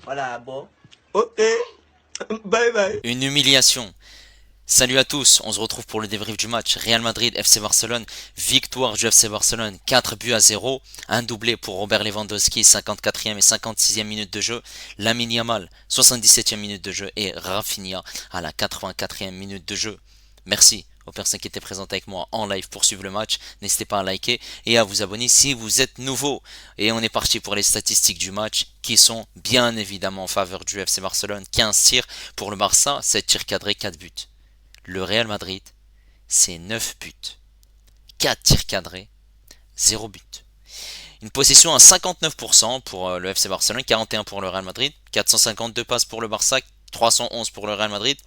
Voilà, bon. Ok. Bye bye. Une humiliation. Salut à tous, on se retrouve pour le débrief du match. Real Madrid, FC Barcelone, victoire du FC Barcelone, 4 buts à 0, un doublé pour Robert Lewandowski, 54e et 56e minute de jeu, Lamine Yamal, 77e minute de jeu et Rafinha à la 84e minute de jeu. Merci aux personnes qui étaient présentes avec moi en live pour suivre le match. N'hésitez pas à liker et à vous abonner si vous êtes nouveau. Et on est parti pour les statistiques du match qui sont bien évidemment en faveur du FC Barcelone. 15 tirs pour le Barça, 7 tirs cadrés, 4 buts. Le Real Madrid, c'est 9 buts, 4 tirs cadrés, 0 but. Une possession à 59% pour le FC Barcelone, 41 pour le Real Madrid, 452 passes pour le Barça, 311 pour le Real Madrid.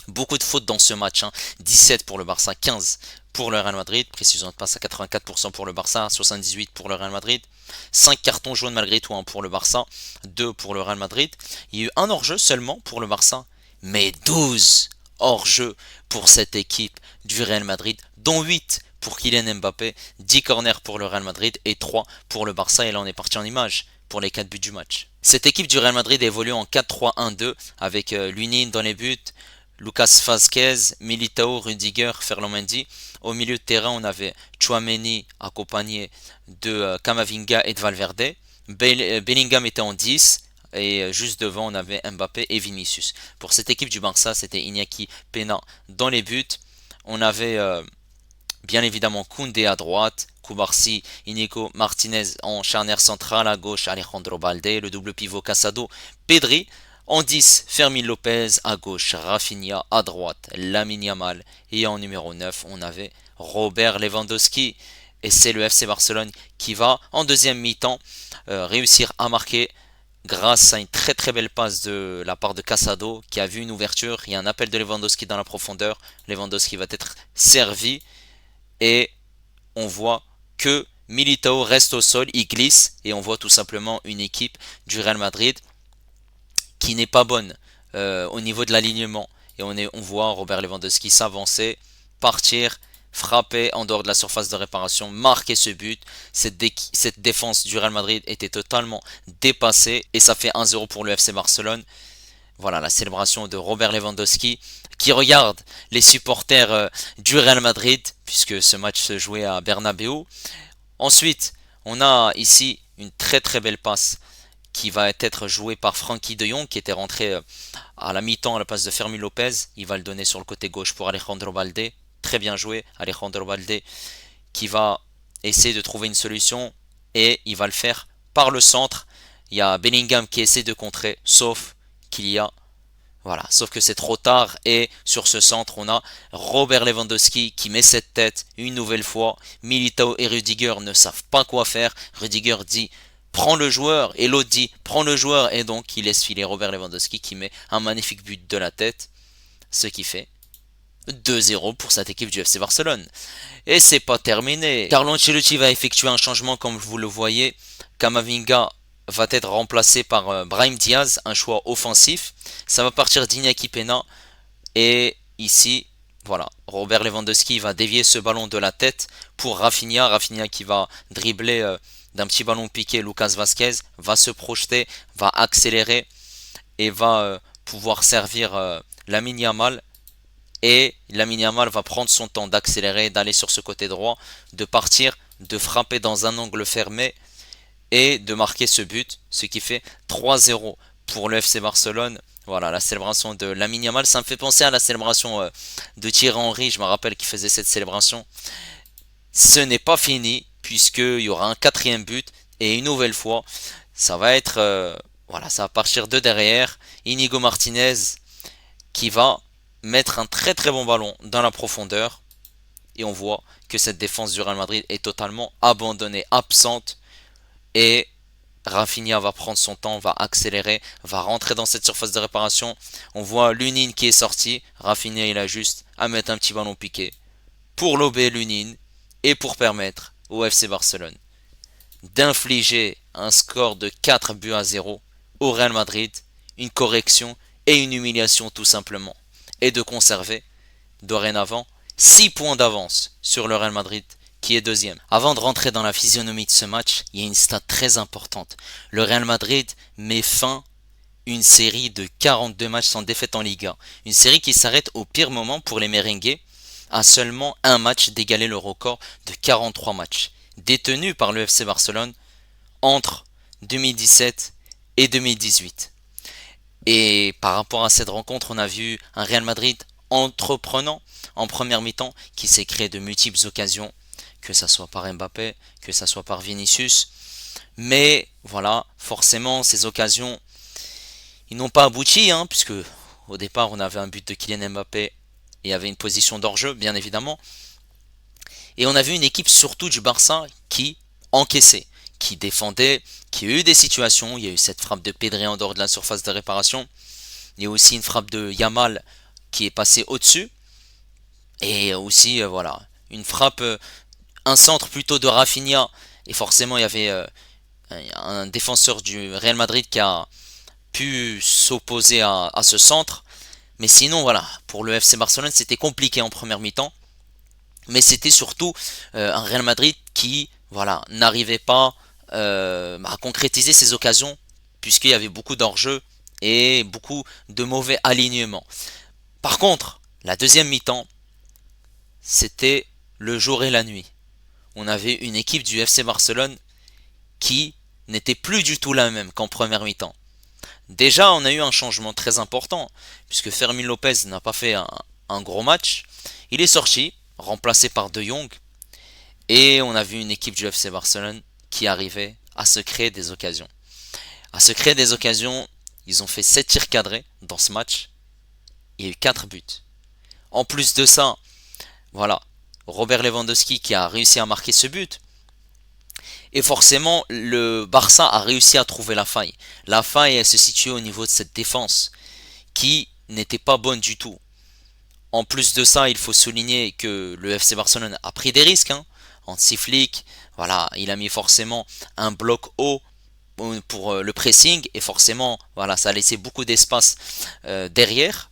Beaucoup de fautes dans ce match, 17 pour le Barça, 15 pour le Real Madrid, précision de passe à 84% pour le Barça, 78 pour le Real Madrid, 5 cartons jaunes malgré tout pour le Barça, 2 pour le Real Madrid. Il y a eu un hors-jeu seulement pour le Barça, mais 12 hors-jeu pour cette équipe du Real Madrid, dont 8 pour Kylian Mbappé, 10 corners pour le Real Madrid et 3 pour le Barça. Et là on est parti en image pour les 4 buts du match. Cette équipe du Real Madrid évolue en 4-3-1-2 avec Lunin dans les buts, Lucas Vazquez, Militao, Rudiger, Ferland Mendy. Au milieu de terrain, on avait Chouameni accompagné de Camavinga et de Valverde. Bellingham était en 10 et juste devant, on avait Mbappé et Vinicius. Pour cette équipe du Barça, c'était Iñaki Peña dans les buts. On avait bien évidemment Koundé à droite, Koubarsi, Inigo Martinez en charnière centrale, à gauche Alejandro Balde, le double pivot Casado, Pedri. En 10, Fermin Lopez, à gauche Rafinha, à droite Lamine Yamal, et en numéro 9, on avait Robert Lewandowski. Et c'est le FC Barcelone qui va, en deuxième mi-temps, réussir à marquer grâce à une très très belle passe de la part de Casado qui a vu une ouverture. Il y a un appel de Lewandowski dans la profondeur. Lewandowski va être servi et on voit que Militao reste au sol, il glisse et on voit tout simplement une équipe du Real Madrid qui n'est pas bonne au niveau de l'alignement. Et on voit Robert Lewandowski s'avancer, partir, frapper en dehors de la surface de réparation, marquer ce but. Cette défense du Real Madrid était totalement dépassée et ça fait 1-0 pour le FC Barcelone. Voilà la célébration de Robert Lewandowski qui regarde les supporters du Real Madrid puisque ce match se jouait à Bernabeu. Ensuite, on a ici une très très belle passe qui va être jouée par Frankie de Jong qui était rentré à la mi-temps à la place de Fermi Lopez. Il va le donner sur le côté gauche pour Alejandro Balde. Très bien joué, Alejandro Balde qui va essayer de trouver une solution et il va le faire par le centre. Il y a Bellingham qui essaie de contrer, sauf que c'est trop tard et sur ce centre on a Robert Lewandowski qui met cette tête une nouvelle fois. Militao et Rudiger ne savent pas quoi faire. Rudiger dit prends le joueur et l'autre dit prends le joueur et donc il laisse filer Robert Lewandowski qui met un magnifique but de la tête, ce qui fait 2-0 pour cette équipe du FC Barcelone. Et c'est pas terminé. Carlo Ancelotti va effectuer un changement comme vous le voyez. Camavinga va être remplacé par Brahim Diaz, un choix offensif. Ça va partir d'Iñaki Peña. Et ici, voilà, Robert Lewandowski va dévier ce ballon de la tête pour Rafinha. Rafinha qui va dribbler d'un petit ballon piqué. Lucas Vazquez va se projeter, va accélérer et va pouvoir servir Lamine Yamal. Et Lamine Yamal va prendre son temps d'accélérer, d'aller sur ce côté droit, de partir, de frapper dans un angle fermé et de marquer ce but, ce qui fait 3-0 pour le FC Barcelone. Voilà, la célébration de Lamine Yamal, ça me fait penser à la célébration de Thierry Henry, je me rappelle qu'il faisait cette célébration. Ce n'est pas fini, puisqu'il y aura un quatrième but, et une nouvelle fois, ça va être, voilà, ça va partir de derrière, Inigo Martinez qui va mettre un très très bon ballon dans la profondeur, et on voit que cette défense du Real Madrid est totalement abandonnée, absente, et Rafinha va prendre son temps, va accélérer, va rentrer dans cette surface de réparation. On voit Lunin qui est sorti. Rafinha il a juste à mettre un petit ballon piqué pour lober Lunin et pour permettre au FC Barcelone d'infliger un score de 4 buts à 0 au Real Madrid, une correction et une humiliation tout simplement, et de conserver dorénavant 6 points d'avance sur le Real Madrid qui est deuxième. Avant de rentrer dans la physionomie de ce match, il y a une stat très importante. Le Real Madrid met fin une série de 42 matchs sans défaite en Liga. Une série qui s'arrête au pire moment pour les merengues, à seulement un match d'égaler le record de 43 matchs, détenu par le FC Barcelone entre 2017 et 2018. Et par rapport à cette rencontre, on a vu un Real Madrid entreprenant en première mi-temps qui s'est créé de multiples occasions, que ça soit par Mbappé, que ça soit par Vinicius. Mais voilà, forcément, ces occasions, ils n'ont pas abouti, puisque au départ, on avait un but de Kylian Mbappé et il y avait une position d'hors-jeu, bien évidemment. Et on a vu une équipe surtout du Barça qui encaissait, qui défendait, qui a eu des situations. Il y a eu cette frappe de Pedri en dehors de la surface de réparation. Il y a aussi une frappe de Yamal qui est passée au-dessus. Et aussi, voilà, une frappe, un centre plutôt de Rafinha. Et forcément, il y avait un défenseur du Real Madrid qui a pu s'opposer à ce centre. Mais sinon, voilà, pour le FC Barcelone, c'était compliqué en première mi-temps. Mais c'était surtout un Real Madrid qui, voilà, n'arrivait pas à concrétiser ses occasions, puisqu'il y avait beaucoup d'enjeux et beaucoup de mauvais alignements. Par contre, la deuxième mi-temps, c'était le jour et la nuit. On avait une équipe du FC Barcelone qui n'était plus du tout la même qu'en première mi-temps. Déjà, on a eu un changement très important, puisque Fermin Lopez n'a pas fait un gros match. Il est sorti, remplacé par De Jong, et on a vu une équipe du FC Barcelone qui arrivait à se créer des occasions. À se créer des occasions, ils ont fait 7 tirs cadrés dans ce match. Il y a eu 4 buts. En plus de ça, voilà, Robert Lewandowski qui a réussi à marquer ce but. Et forcément, le Barça a réussi à trouver la faille. La faille, elle se situe au niveau de cette défense qui n'était pas bonne du tout. En plus de ça, il faut souligner que le FC Barcelone a pris des risques. Hansi Flick, voilà, il a mis forcément un bloc haut pour le pressing et forcément, voilà, ça a laissé beaucoup d'espace derrière.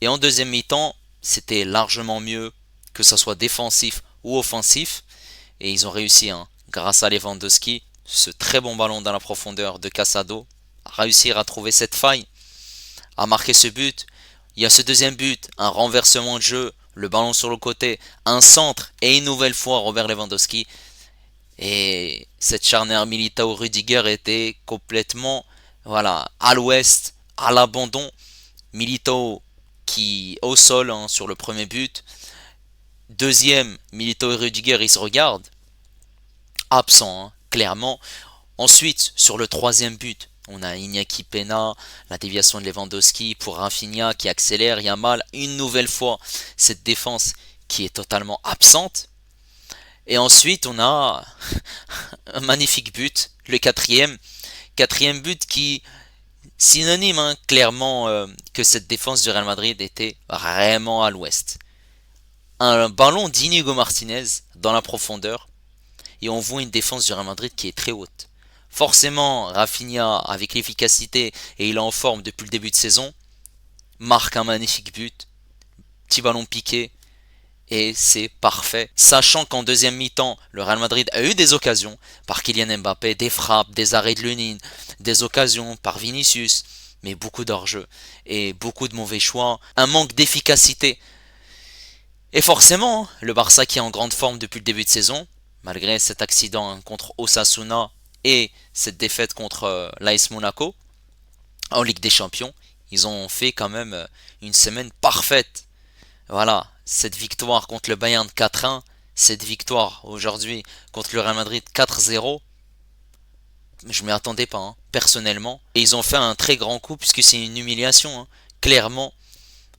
Et en deuxième mi-temps, c'était largement mieux, que ce soit défensif ou offensif. Et ils ont réussi, grâce à Lewandowski, ce très bon ballon dans la profondeur de Casado, à réussir à trouver cette faille, à marquer ce but. Il y a ce deuxième but, un renversement de jeu, le ballon sur le côté, un centre et une nouvelle fois Robert Lewandowski. Et cette charnière Militao-Rudiger était complètement, voilà, à l'ouest, à l'abandon. Militao qui au sol sur le premier but. Deuxième, Militao et Rudiger, ils se regardent. Absent, clairement. Ensuite, sur le troisième but, on a Iñaki Peña, la déviation de Lewandowski pour Rafinha qui accélère, Yamal, une nouvelle fois cette défense qui est totalement absente. Et ensuite, on a un magnifique but, le quatrième but qui synonyme clairement que cette défense du Real Madrid était vraiment à l'ouest. Un ballon d'Inigo Martinez dans la profondeur et on voit une défense du Real Madrid qui est très haute. Forcément, Rafinha, avec l'efficacité, et il est en forme depuis le début de saison, marque un magnifique but, petit ballon piqué, et c'est parfait. Sachant qu'en deuxième mi-temps, le Real Madrid a eu des occasions, par Kylian Mbappé, des frappes, des arrêts de Lunin, des occasions par Vinicius, mais beaucoup d'hors-jeu, et beaucoup de mauvais choix, un manque d'efficacité. Et forcément, le Barça qui est en grande forme depuis le début de saison, malgré cet accident contre Osasuna, et cette défaite contre l'AS Monaco en Ligue des Champions, ils ont fait quand même une semaine parfaite. Voilà, cette victoire contre le Bayern 4-1, cette victoire aujourd'hui contre le Real Madrid 4-0, je m'y attendais pas, personnellement. Et ils ont fait un très grand coup puisque c'est une humiliation, clairement.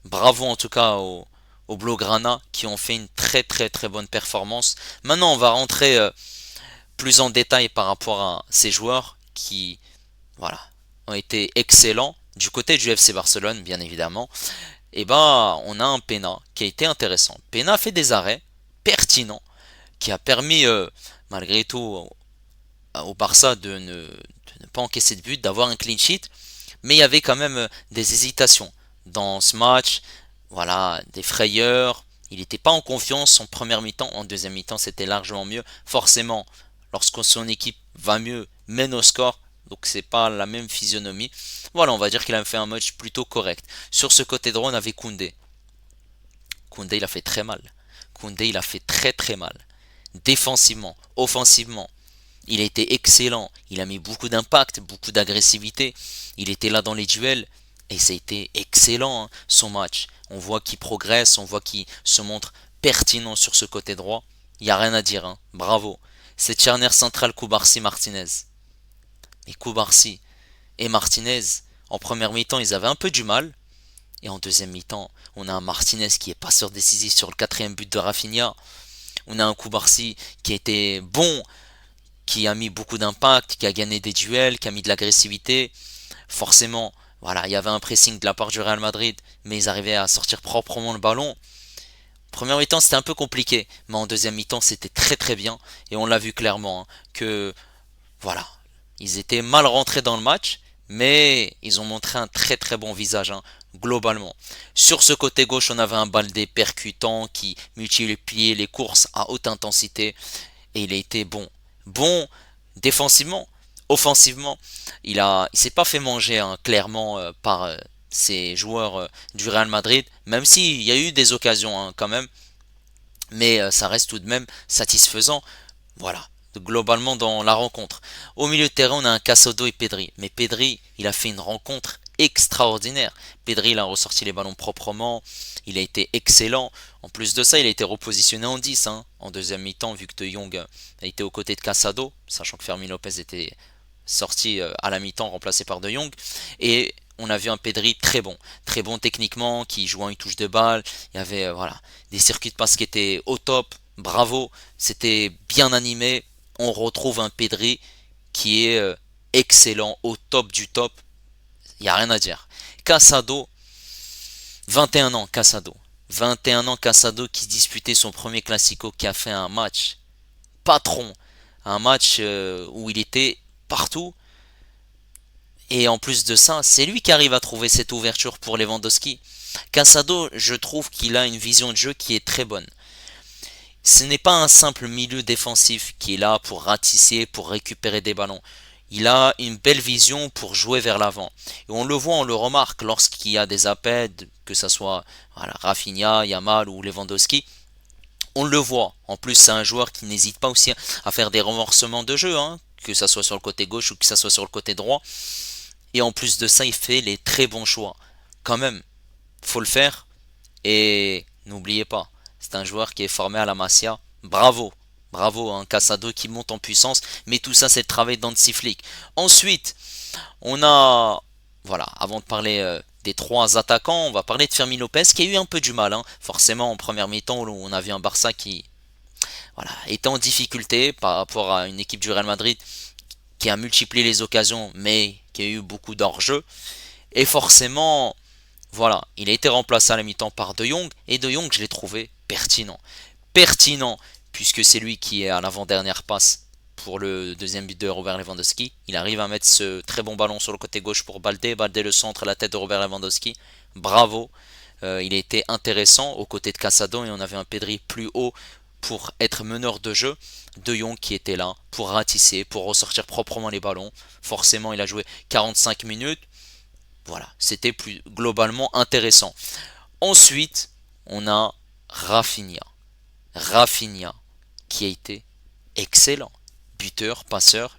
Bravo en tout cas aux Blaugrana qui ont fait une très très très bonne performance. Maintenant on va rentrer plus en détail par rapport à ces joueurs qui, voilà, ont été excellents. Du côté du FC Barcelone, bien évidemment, et on a un Peña qui a été intéressant. Peña a fait des arrêts pertinents qui a permis, malgré tout, au Barça de ne pas encaisser de but, d'avoir un clean sheet. Mais il y avait quand même des hésitations dans ce match, voilà, des frayeurs. Il n'était pas en confiance en première mi-temps, en deuxième mi-temps c'était largement mieux. Forcément, lorsque son équipe va mieux, mène au score, donc c'est pas la même physionomie. Voilà, on va dire qu'il a fait un match plutôt correct. Sur ce côté droit, on avait Koundé. Koundé, il a fait très mal. Koundé, il a fait très très mal. Défensivement, offensivement, il était excellent. Il a mis beaucoup d'impact, beaucoup d'agressivité. Il était là dans les duels. Et ça a été excellent, hein, son match. On voit qu'il progresse, on voit qu'il se montre pertinent sur ce côté droit. Il n'y a rien à dire, hein. Bravo. C'est charnière centrale Koubarsi-Martinez. Et Koubarsi et Martinez, en première mi-temps, ils avaient un peu du mal. Et en deuxième mi-temps, on a un Martinez qui est passeur décisif sur le quatrième but de Rafinha. On a un Koubarsi qui a été bon, qui a mis beaucoup d'impact, qui a gagné des duels, qui a mis de l'agressivité. Forcément, voilà, il y avait un pressing de la part du Real Madrid, mais ils arrivaient à sortir proprement le ballon. Première mi-temps, c'était un peu compliqué, mais en deuxième mi-temps, c'était très très bien. Et on l'a vu clairement, hein, que voilà, ils étaient mal rentrés dans le match, mais ils ont montré un très très bon visage, hein, globalement. Sur ce côté gauche, on avait un Baldé percutant qui multipliait les courses à haute intensité, et il a été bon. Bon défensivement, offensivement, il s'est pas fait manger, hein, clairement, par ces joueurs du Real Madrid, même s'il y a eu des occasions, hein, quand même, mais ça reste tout de même satisfaisant. Voilà, globalement dans la rencontre. Au milieu de terrain, on a un Casado et Pedri. Mais Pedri, il a fait une rencontre extraordinaire. Pedri, il a ressorti les ballons proprement. Il a été excellent. En plus de ça, il a été repositionné en 10, hein, en deuxième mi-temps, vu que De Jong a été aux côtés de Casado, sachant que Fermin Lopez était sorti à la mi-temps, remplacé par De Jong. Et on a vu un Pedri très bon techniquement, qui jouait une touche de balle. Il y avait voilà, des circuits de passe qui étaient au top. Bravo, c'était bien animé. On retrouve un Pedri qui est excellent, au top du top. Il n'y a rien à dire. Casado, 21 ans, Casado. 21 ans, Casado qui disputait son premier Classico, qui a fait un match patron. Un match où il était partout. Et en plus de ça, c'est lui qui arrive à trouver cette ouverture pour Lewandowski. Casado, je trouve qu'il a une vision de jeu qui est très bonne. Ce n'est pas un simple milieu défensif qui est là pour ratisser, pour récupérer des ballons. Il a une belle vision pour jouer vers l'avant. Et on le voit, on le remarque lorsqu'il y a des appels, que ce soit voilà, Rafinha, Yamal ou Lewandowski. On le voit. En plus, c'est un joueur qui n'hésite pas aussi à faire des renversements de jeu, hein, que ce soit sur le côté gauche ou que ce soit sur le côté droit. Et en plus de ça, il fait les très bons choix. Quand même, faut le faire. Et n'oubliez pas, c'est un joueur qui est formé à la Masia. Bravo, bravo, un Casado qui monte en puissance. Mais tout ça, c'est le travail d'Hansi Flick. Ensuite, on a, voilà, avant de parler des trois attaquants, on va parler de Fermin Lopez qui a eu un peu du mal, hein. Forcément, en première mi-temps, on a vu un Barça qui, voilà, était en difficulté par rapport à une équipe du Real Madrid qui a multiplié les occasions, mais qui a eu beaucoup d'hors-jeu. Et forcément, voilà, il a été remplacé à la mi-temps par De Jong, et De Jong, je l'ai trouvé pertinent. Pertinent, puisque c'est lui qui est à l'avant-dernière passe pour le deuxième but de Robert Lewandowski. Il arrive à mettre ce très bon ballon sur le côté gauche pour Baldé. Baldé le centre, la tête de Robert Lewandowski. Bravo. Il a été intéressant aux côtés de Casado, et on avait un Pedri plus haut pour être meneur de jeu. De Jong qui était là pour ratisser, pour ressortir proprement les ballons. Forcément, il a joué 45 minutes. Voilà, c'était plus globalement intéressant. Ensuite, on a Rafinha. Rafinha qui a été excellent. Buteur, passeur.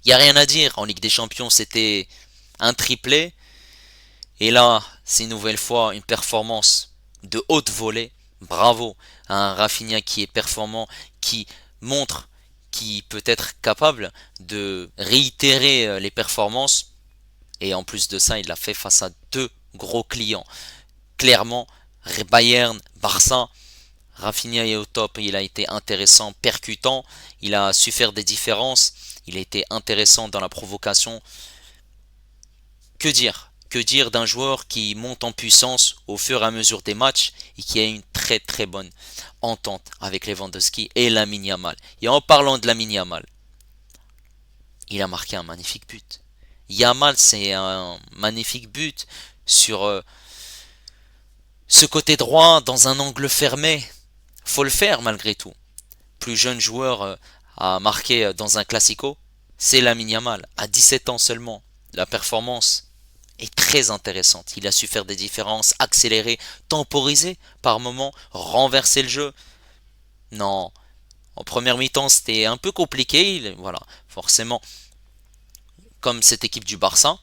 Il n'y a rien à dire. En Ligue des Champions, c'était un triplé. Et là, c'est une nouvelle fois une performance de haute volée. Bravo à un Rafinha qui est performant, qui montre qu'il peut être capable de réitérer les performances. Et en plus de ça, il l'a fait face à deux gros clients. Clairement, Bayern, Barça. Rafinha est au top, il a été intéressant, percutant, il a su faire des différences, il a été intéressant dans la provocation. Que dire? Que dire d'un joueur qui monte en puissance au fur et à mesure des matchs et qui a une très très bonne entente avec Lewandowski et Lamine Yamal. Et en parlant de Lamine Yamal, il a marqué un magnifique but. Yamal, c'est un magnifique but sur ce côté droit dans un angle fermé. Faut le faire malgré tout. Plus jeune joueur à marquer dans un classico, c'est Lamine Yamal, à 17 ans seulement. La performance est très intéressante. Il a su faire des différences, accélérer, temporiser par moments, renverser le jeu. Non, en première mi-temps c'était un peu compliqué. Voilà, forcément, comme cette équipe du Barça,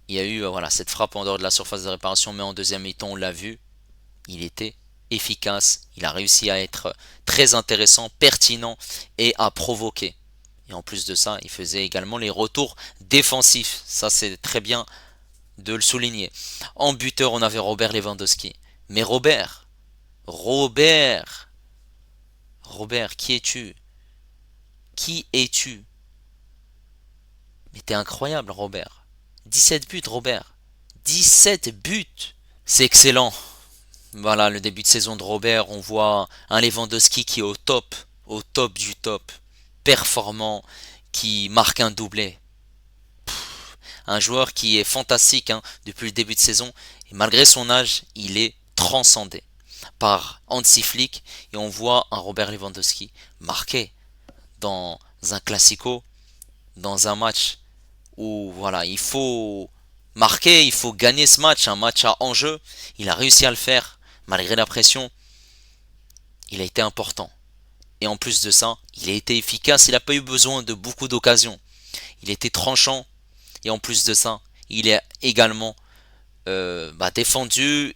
il y a eu voilà cette frappe en dehors de la surface de réparation, mais en deuxième mi-temps on l'a vu, il était efficace. Il a réussi à être très intéressant, pertinent et à provoquer. Et en plus de ça, il faisait également les retours défensifs. Ça, c'est très bien de le souligner. En buteur, on avait Robert Lewandowski. Mais Robert, qui es-tu? Qui es-tu? Mais t'es incroyable, Robert. 17 buts, Robert. 17 buts. C'est excellent. Voilà, le début de saison de Robert, on voit un Lewandowski qui est au top du top, performant, qui marque un doublé. Un joueur qui est fantastique hein, depuis le début de saison, et malgré son âge, il est transcendé par Hansi Flick, et on voit un Robert Lewandowski marqué dans un classico, dans un match où voilà, il faut marquer, il faut gagner ce match, un match à enjeu. Il a réussi à le faire malgré la pression. Il a été important. Et en plus de ça, il a été efficace. Il n'a pas eu besoin de beaucoup d'occasions. Il était tranchant. Et en plus de ça, il est également défendu,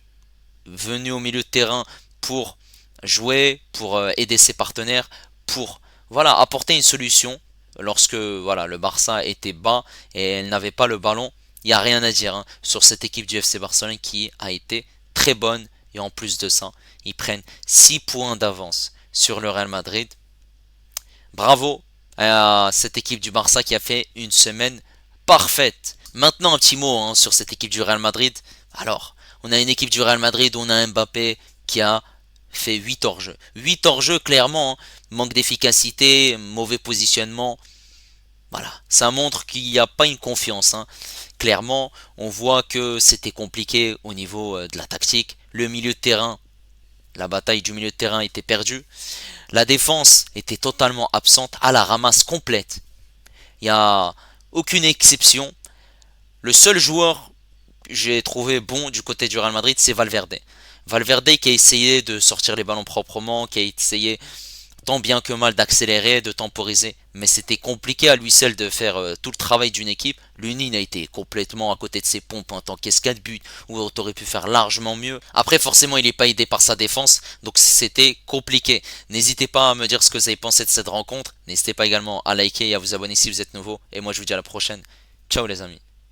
venu au milieu de terrain pour jouer, pour aider ses partenaires, pour voilà apporter une solution lorsque voilà le Barça était bas et elle n'avait pas le ballon. Il n'y a rien à dire hein, sur cette équipe du FC Barcelone qui a été très bonne et en plus de ça, ils prennent 6 points d'avance sur le Real Madrid. Bravo à cette équipe du Barça qui a fait une semaine parfaite. Maintenant un petit mot hein, sur cette équipe du Real Madrid. Alors, on a une équipe du Real Madrid où on a Mbappé qui a fait 8 hors-jeu. 8 hors-jeu clairement, hein. Manque d'efficacité, mauvais positionnement. Voilà, ça montre qu'il n'y a pas une confiance. Hein. Clairement, on voit que c'était compliqué au niveau de la tactique. Le milieu de terrain, la bataille du milieu de terrain était perdue. La défense était totalement absente, à la ramasse complète. Il n'y a aucune exception. Le seul joueur que j'ai trouvé bon du côté du Real Madrid, c'est Valverde. Valverde qui a essayé de sortir les ballons proprement, qui a essayé tant bien que mal d'accélérer, de temporiser. Mais c'était compliqué à lui seul de faire tout le travail d'une équipe. L'Uni a été complètement à côté de ses pompes en tant qu'escade but, où on aurait pu faire largement mieux. Après, forcément, il n'est pas aidé par sa défense, donc c'était compliqué. N'hésitez pas à me dire ce que vous avez pensé de cette rencontre. N'hésitez pas également à liker et à vous abonner si vous êtes nouveau. Et moi, je vous dis à la prochaine. Ciao les amis.